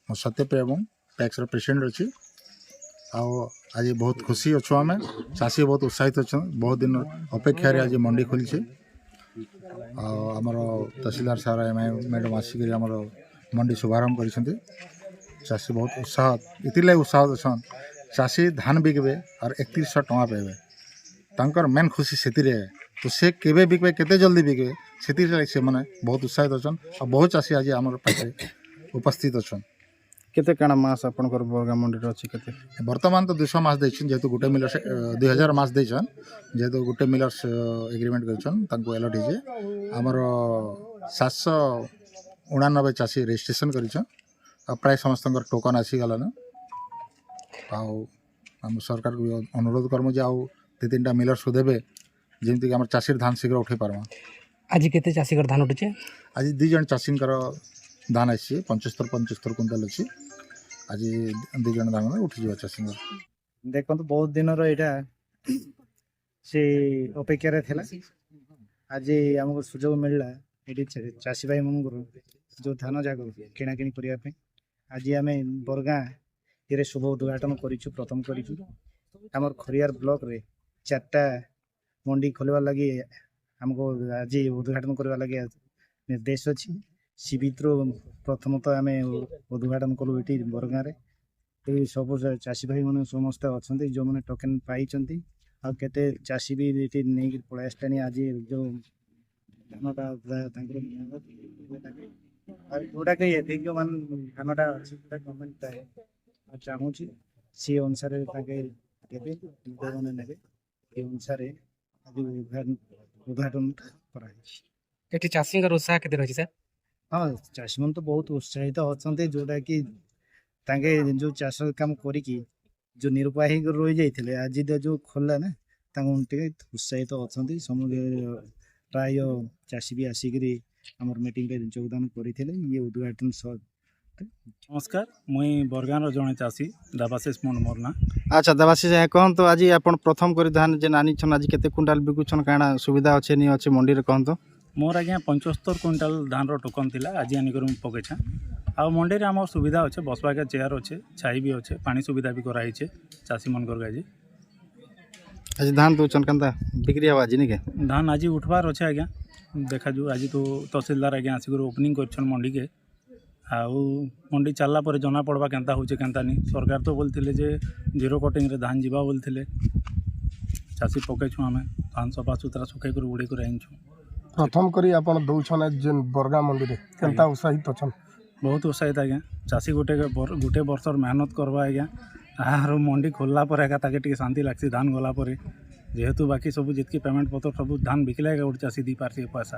मो Satyapriya PACS president अच्छी आज बहुत खुशी अच्छु आम चाषी बहुत उत्साहित अच्छा बहुत दिन अपेक्षा आज मंडी खोली आमर तहसीलदार सार एम मैडम आसिक मंडी शुभारंभ कर चाषी बहुत उत्साह इतिल उत्साह अच्छा चाषी धान बिकबे और 3100 टଙ୍କା पाइबे तांकर मेन खुशी से तो से केबे बिकबे केते जल्दी बिकबे से मैंने बहुत उत्साहित अच्छा और बहुत चाषी आज आम पाखे उपस्थित अच्छा केते काना मास आपनकर बरगा मंडी अछि केते वर्तमान तो 200 मास देछन जेतु गुटे मिलर 2000 मास देछन जेतु गुटे मिलर्स एग्रीमेंट करछन तांको एलॉट हिजे हमर 789 चासी रजिस्ट्रेशन करछन प्राय समस्तंकर टोकन आसी गला ना हम सरकार को अनुरोध करमु जे आउ दे तीनटा मिलर्स देबे जेमति हमर चासीर धान शीघ्र उठे पारमा आज केते चासीकर धान उठुचे आज दु जन चासींकर धान आसी 75 क्विंटल अछि आज 2 जन धान उठी जवा चासींकर देखो बहुत दिन रहा से अपेक्षा थिला आज आमको सुजोग मिलला ये चाषी भाई मन जो धान जाग किणा किणी करने आज आम बरगाँ ये शुभ उद्घाटन करूँ प्रथम करूँ खरियार ब्लॉक रे 4टा मंडी खोलवा लगी आमको आज उद्घाटन करवा लगी निर्देश अच्छी सी भितर प्रथमतः आम उद्घाटन कलु ये बरगाँ ये सब चाषी भाई मैंने समस्त अच्छा जो मैंने टोकन पाई आते चाषी भी नहीं पलि आसला आज जो धानटा जोटा कही जो मान धानटा अच्छी गवर्नमेंट चाहूँगी सी अनुसार देवे मैंने ने अनुसार आज उद्घाटन कर चाषी उत्साह के रही सर हाँ चाषी मन तो बहुत उत्साहित अच्छा जोटा कि तांके जो चाष काम करी जो निरुपाय रही जाते आज जो खोलला ना उत्साहित अच्छा समझ प्राय चाषी भी आसिक मीटिंग योगदान करते ये उद्घाटन नमस्कार मुई बरगाँव जड़े चाषी देवाशीष मन मोर ना अच्छा देवाशीष कहूँ तो आज आप प्रथम कर धान जे आनी आज केते क्विंटाल बिकुछन काना सुविधा अच्छे नहीं अच्छे मंडी रे कहूँ तो मोर आज्ञा 75 क्विंटाल धान टोकन थिला आज आनिक पकेछा आ मंडी आम सुविधा अच्छे बसवाके चेयर अच्छे छाई भी अच्छे पानी सुविधा भी कराई चाषी मन कर आज आज धान दूचन केनता बिक्री हवा आज नहीं के धान आज उठबार अच्छे आज्ञा देखा जो आज तो तहसीलदार आज्ञा आसिक ओपनिंग कर मंडी के आउ मंडी चलला पर जना पड़वा केनता होचे केनता नहीं सरकार तो बोलते जे जीरो कटिंग रे धान जीवा बोलते चाषी पकेछु आम धान सफा सुतरा सुखाई कर उड़े कर आईछु प्रथम करी आपण दौछन जेन बरगा मंडी रे केनता उत्साहित अछन बहुत उत्साहित आज्ञा चाषी गोटे वर्षर मेहनत करवा आज्ञा आर मंडी खोलला पर एका ताके टिके शांति लागसी धान गला पर जेहेतु बाकी सब जितकी पेमेंट पत्र सब धान बिकला गोटे चाषी दी पारसी पैसा